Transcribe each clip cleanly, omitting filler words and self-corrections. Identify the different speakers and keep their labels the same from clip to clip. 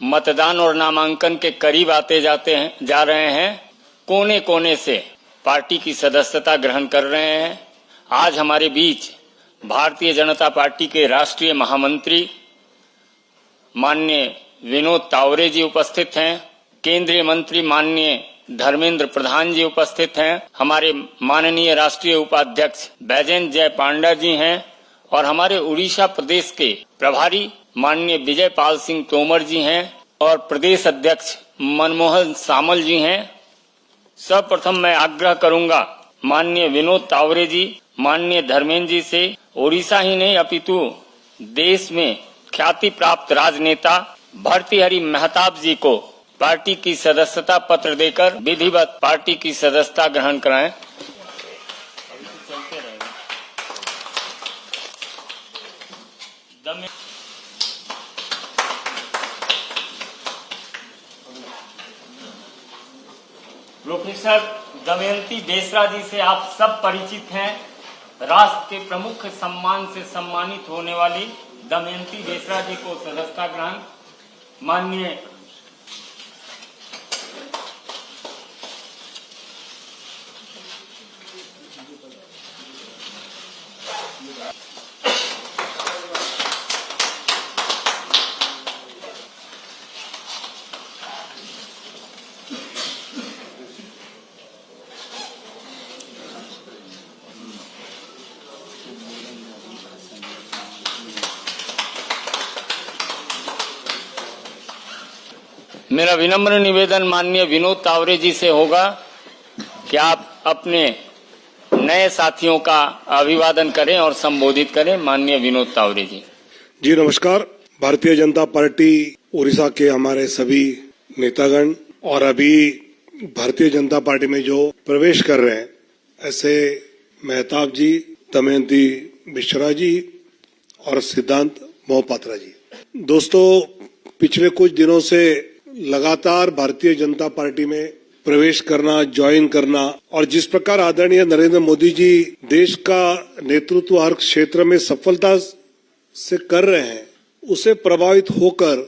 Speaker 1: मतदान और नामांकन के करीब आते जा रहे हैं, कोने कोने से पार्टी की सदस्यता ग्रहण कर रहे हैं। आज हमारे बीच भारतीय जनता पार्टी के राष्ट्रीय महामंत्री माननीय विनोद तावरे जी उपस्थित हैं, केंद्रीय मंत्री माननीय धर्मेंद्र प्रधान जी उपस्थित हैं, हमारे माननीय राष्ट्रीय उपाध्यक्ष बैजयंत जय पांडा जी हैं और हमारे उड़ीसा प्रदेश के प्रभारी माननीय विजय पाल सिंह तोमर जी हैं और प्रदेश अध्यक्ष मनमोहन सामल जी हैं। सर्वप्रथम मैं आग्रह करूंगा माननीय विनोद तावरे जी, माननीय धर्मेंद्र जी से उड़ीसा ही नहीं अपितु देश में ख्याति प्राप्त राजनेता भर्तृहरि महताब जी को पार्टी की सदस्यता पत्र देकर विधिवत पार्टी की सदस्यता ग्रहण कराएं। प्रोफेसर दमयंती बेसरा जी से आप सब परिचित हैं। राष्ट्र के प्रमुख सम्मान से सम्मानित होने वाली दमयंती बेसरा जी को सदस्यता ग्रहण। माननीय मेरा विनम्र निवेदन माननीय विनोद तावरे जी से होगा कि आप अपने नए साथियों का अभिवादन करें और संबोधित करें। माननीय विनोद तावरे जी।
Speaker 2: जी नमस्कार। भारतीय जनता पार्टी उड़ीसा के हमारे सभी नेतागण और अभी भारतीय जनता पार्टी में जो प्रवेश कर रहे हैं ऐसे महताब जी, दमयंती बेसरा जी और सिद्धांत मोहपात्रा जी। दोस्तों, पिछले कुछ दिनों से लगातार भारतीय जनता पार्टी में प्रवेश करना, ज्वाइन करना और जिस प्रकार आदरणीय नरेंद्र मोदी जी देश का नेतृत्व हर क्षेत्र में सफलता से कर रहे हैं, उसे प्रभावित होकर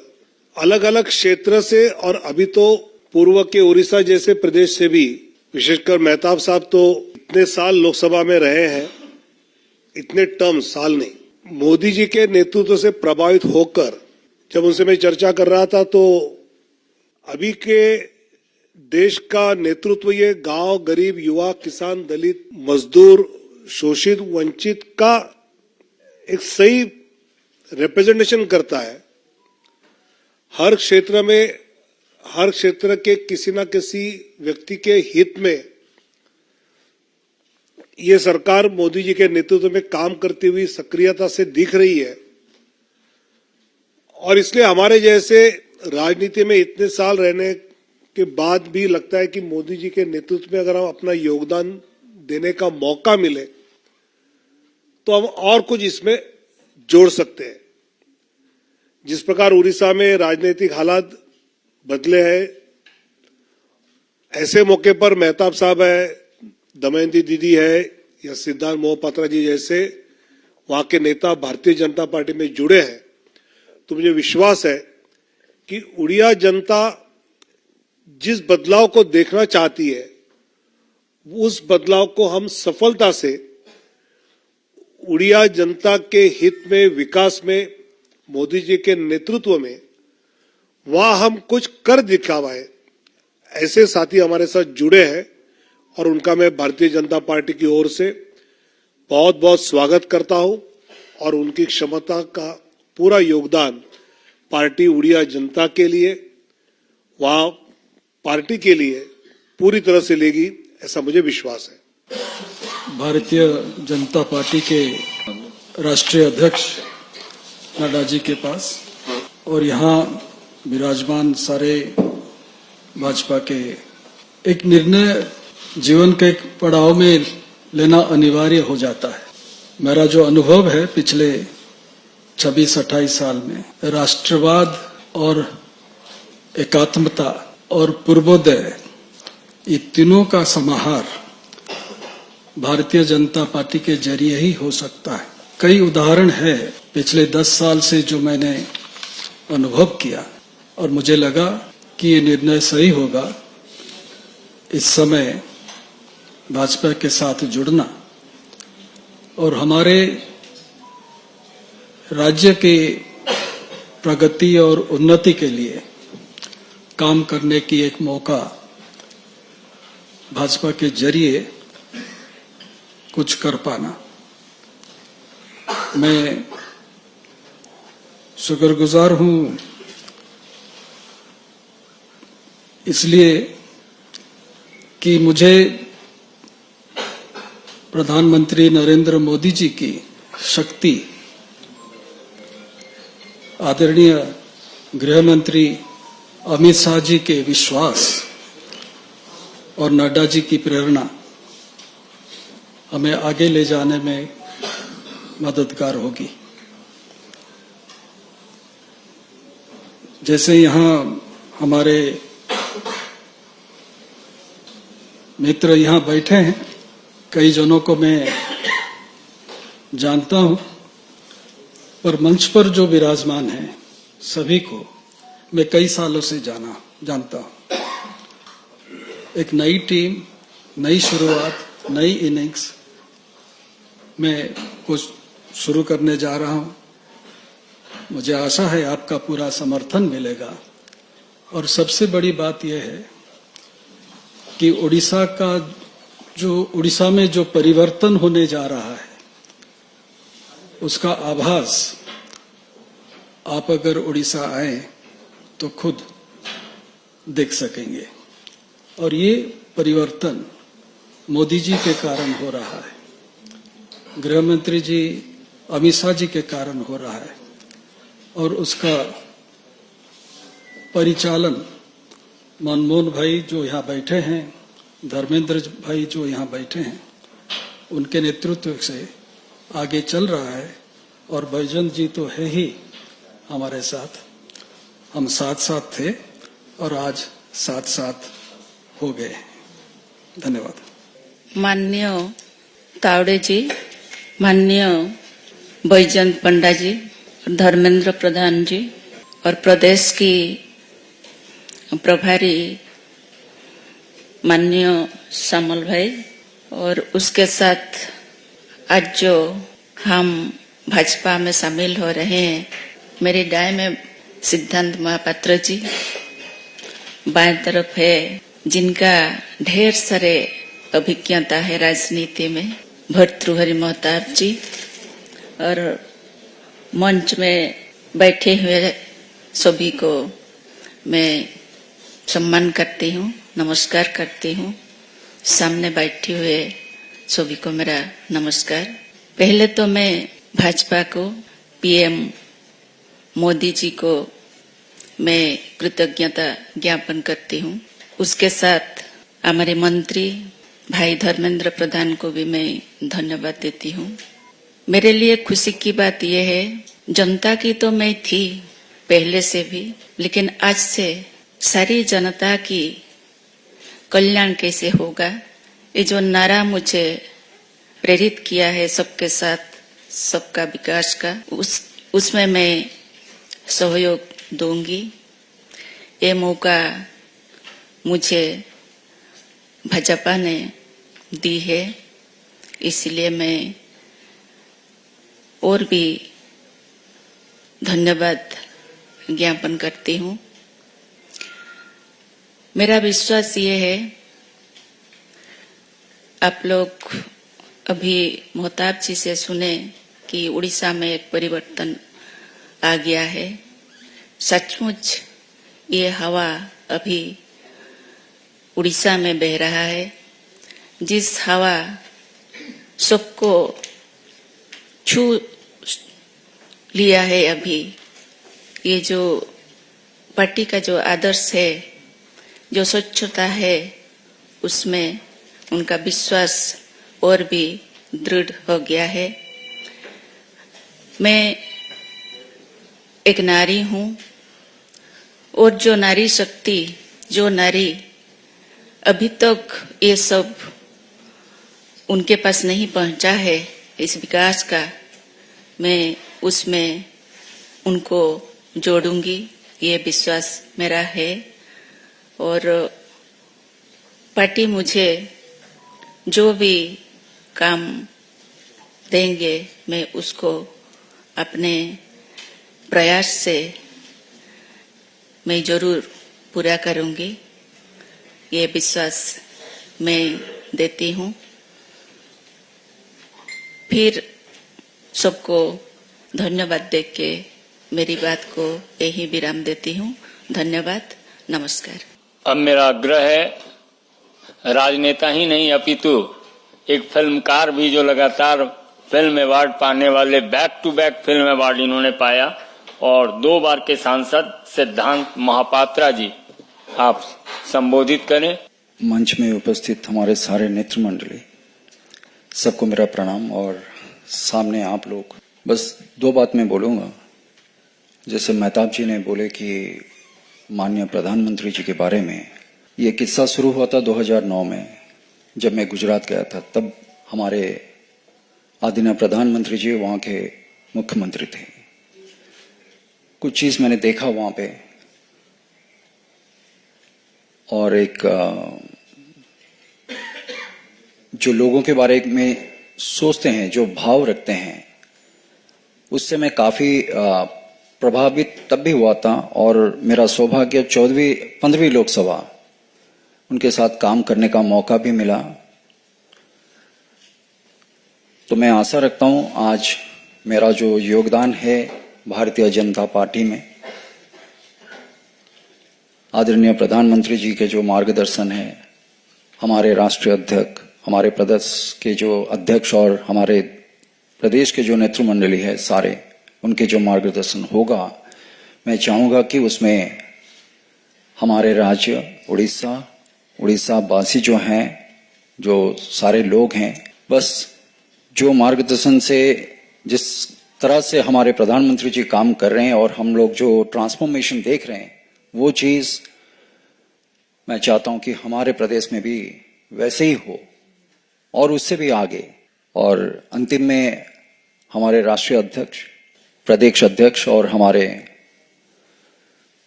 Speaker 2: अलग अलग क्षेत्र से और अभी तो पूर्व के उड़ीसा जैसे प्रदेश से भी, विशेषकर महताब साहब तो इतने साल लोकसभा में रहे हैं, इतने टर्म साल नहीं, मोदी जी के नेतृत्व से प्रभावित होकर जब उनसे मैं चर्चा कर रहा था तो अभी के देश का नेतृत्व ये गांव, गरीब, युवा, किसान, दलित, मजदूर, शोषित, वंचित का एक सही रिप्रेजेंटेशन करता है। हर क्षेत्र में, हर क्षेत्र के किसी न किसी व्यक्ति के हित में ये सरकार मोदी जी के नेतृत्व में काम करती हुई सक्रियता से दिख रही है और इसलिए हमारे जैसे राजनीति में इतने साल रहने के बाद भी लगता है कि मोदी जी के नेतृत्व में अगर हम अपना योगदान देने का मौका मिले तो हम और कुछ इसमें जोड़ सकते हैं। जिस प्रकार उड़ीसा में राजनीतिक हालात बदले हैं, ऐसे मौके पर महताब साहब है, दमयंती दीदी है या सिद्धांत मोहपात्रा जी जैसे वहां के नेता भारतीय जनता पार्टी में जुड़े हैं, तो मुझे विश्वास है कि उड़िया जनता जिस बदलाव को देखना चाहती है उस बदलाव को हम सफलता से उड़िया जनता के हित में, विकास में, मोदी जी के नेतृत्व में वहां हम कुछ कर दिखावाए, ऐसे साथी हमारे साथ जुड़े हैं और उनका मैं भारतीय जनता पार्टी की ओर से बहुत बहुत स्वागत करता हूं और उनकी क्षमता का पूरा योगदान पार्टी उड़िया जनता के लिए, वहां पार्टी के लिए पूरी तरह से लेगी, ऐसा मुझे विश्वास है।
Speaker 3: भारतीय जनता पार्टी के राष्ट्रीय अध्यक्ष नड्डा जी के पास और यहाँ विराजमान सारे भाजपा के, एक निर्णय जीवन के एक पड़ाव में लेना अनिवार्य हो जाता है। मेरा जो अनुभव है पिछले 26-28 साल में, राष्ट्रवाद और एकात्मता और पूर्वोदय, ये तीनों का समाहार भारतीय जनता पार्टी के जरिए ही हो सकता है। कई उदाहरण है पिछले 10 साल से जो मैंने अनुभव किया और मुझे लगा कि ये निर्णय सही होगा इस समय भाजपा के साथ जुड़ना और हमारे राज्य की प्रगति और उन्नति के लिए काम करने की एक मौका भाजपा के जरिए कुछ कर पाना। मैं शुक्रगुजार हूं इसलिए कि मुझे प्रधानमंत्री नरेंद्र मोदी जी की शक्ति, आदरणीय गृह मंत्री अमित शाह जी के विश्वास और नड्डा जी की प्रेरणा हमें आगे ले जाने में मददगार होगी। जैसे यहाँ हमारे मित्र यहाँ बैठे हैं, कई जनों को मैं जानता हूं, पर मंच पर जो विराजमान हैं सभी को मैं कई सालों से जानता हूं। एक नई टीम, नई शुरुआत, नई इनिंग्स में कुछ शुरू करने जा रहा हूं। मुझे आशा है आपका पूरा समर्थन मिलेगा और सबसे बड़ी बात यह है कि उड़ीसा में जो परिवर्तन होने जा रहा है उसका आभास आप अगर उड़ीसा आए तो खुद देख सकेंगे और ये परिवर्तन मोदी जी के कारण हो रहा है, गृह मंत्री जी अमित शाह जी के कारण हो रहा है और उसका परिचालन मनमोहन भाई जो यहाँ बैठे हैं, धर्मेंद्र भाई जो यहाँ बैठे हैं, उनके नेतृत्व से आगे चल रहा है और बैजंत जी तो है ही हमारे साथ। हम साथ साथ थे और आज साथ साथ हो गए। धन्यवाद।
Speaker 4: माननीय तावड़े जी, माननीय बैजंत पंडा जी, धर्मेंद्र प्रधान जी और प्रदेश की प्रभारी माननीय श्यामल भाई और उसके साथ आज जो हम भाजपा में शामिल हो रहे हैं, मेरे दाएं में सिद्धांत महापात्र जी, बाएं तरफ है जिनका ढेर सारे अभिज्ञता है राजनीति में, भर्तृहरि महताब जी, और मंच में बैठे हुए सभी को मैं सम्मान करती हूँ, नमस्कार करती हूँ। सामने बैठे हुए सभी को मेरा नमस्कार। पहले तो मैं भाजपा को, पीएम मोदी जी को मैं कृतज्ञता ज्ञापन करती हूँ। उसके साथ हमारे मंत्री भाई धर्मेंद्र प्रधान को भी मैं धन्यवाद देती हूँ। मेरे लिए खुशी की बात यह है, जनता की तो मैं थी पहले से भी, लेकिन आज से सारी जनता की कल्याण कैसे होगा, ये जो नारा मुझे प्रेरित किया है सबके साथ सबका विकास का, उसमें मैं सहयोग दूंगी। ये मौका मुझे भाजपा ने दी है, इसलिए मैं और भी धन्यवाद ज्ञापन करती हूँ। मेरा विश्वास ये है, आप लोग अभी महताब जी से सुने कि उड़ीसा में एक परिवर्तन आ गया है। सचमुच ये हवा अभी उड़ीसा में बह रहा है, जिस हवा सबको छू लिया है। अभी ये जो पार्टी का जो आदर्श है, जो स्वच्छता है, उसमें उनका विश्वास और भी दृढ़ हो गया है। मैं एक नारी हूँ और जो नारी शक्ति, जो नारी अभी तक ये सब उनके पास नहीं पहुंचा है इस विकास का, मैं उसमें उनको जोड़ूंगी, ये विश्वास मेरा है। और पार्टी मुझे जो भी काम देंगे मैं उसको अपने प्रयास से मैं जरूर पूरा करूंगी, ये विश्वास मैं देती हूँ। फिर सबको धन्यवाद देके मेरी बात को यही विराम देती हूँ। धन्यवाद, नमस्कार।
Speaker 1: अब मेरा आग्रह है, राजनेता ही नहीं अपितु एक फिल्मकार भी जो लगातार फिल्म अवार्ड पाने वाले, back to back film award इन्होंने पाया, और 2 बार के सांसद सिद्धांत महापात्रा जी, आप संबोधित करें।
Speaker 5: मंच में उपस्थित हमारे सारे नेतृ मंडली, सबको मेरा प्रणाम। और सामने आप लोग, बस 2 बात मैं बोलूंगा। जैसे मेहताब जी ने बोले कि माननीय प्रधानमंत्री जी के बारे में, ये किस्सा शुरू हुआ था 2009 में जब मैं गुजरात गया था। तब हमारे आदरणीय प्रधानमंत्री जी वहाँ के मुख्यमंत्री थे। कुछ चीज मैंने देखा वहाँ पे, और एक जो लोगों के बारे में सोचते हैं, जो भाव रखते हैं, उससे मैं काफी प्रभावित तब भी हुआ था। और मेरा सौभाग्य 15वीं लोकसभा उनके साथ काम करने का मौका भी मिला। तो मैं आशा रखता हूं आज मेरा जो योगदान है भारतीय जनता पार्टी में, आदरणीय प्रधानमंत्री जी के जो मार्गदर्शन है, हमारे राष्ट्रीय अध्यक्ष, हमारे प्रदेश के जो अध्यक्ष और हमारे प्रदेश के जो नेतृमंडली है सारे, उनके जो मार्गदर्शन होगा, मैं चाहूंगा कि उसमें हमारे राज्य उड़ीसा वासी जो हैं, जो सारे लोग हैं, बस जो मार्गदर्शन से, जिस तरह से हमारे प्रधानमंत्री जी काम कर रहे हैं और हम लोग जो ट्रांसफॉर्मेशन देख रहे हैं, वो चीज मैं चाहता हूं कि हमारे प्रदेश में भी वैसे ही हो और उससे भी आगे। और अंतिम में हमारे राष्ट्रीय अध्यक्ष, प्रदेश अध्यक्ष और हमारे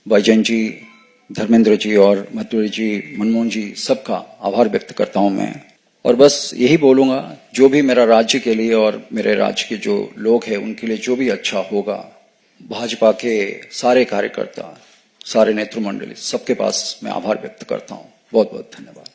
Speaker 5: बैजयंत जी, धर्मेंद्र जी और मथुरी जी, मनमोहन जी, सबका आभार व्यक्त करता हूं मैं। और बस यही बोलूंगा, जो भी मेरा राज्य के लिए और मेरे राज्य के जो लोग हैं उनके लिए जो भी अच्छा होगा, भाजपा के सारे कार्यकर्ता, सारे नेतृमंडली, सबके पास मैं आभार व्यक्त करता हूं। बहुत बहुत धन्यवाद।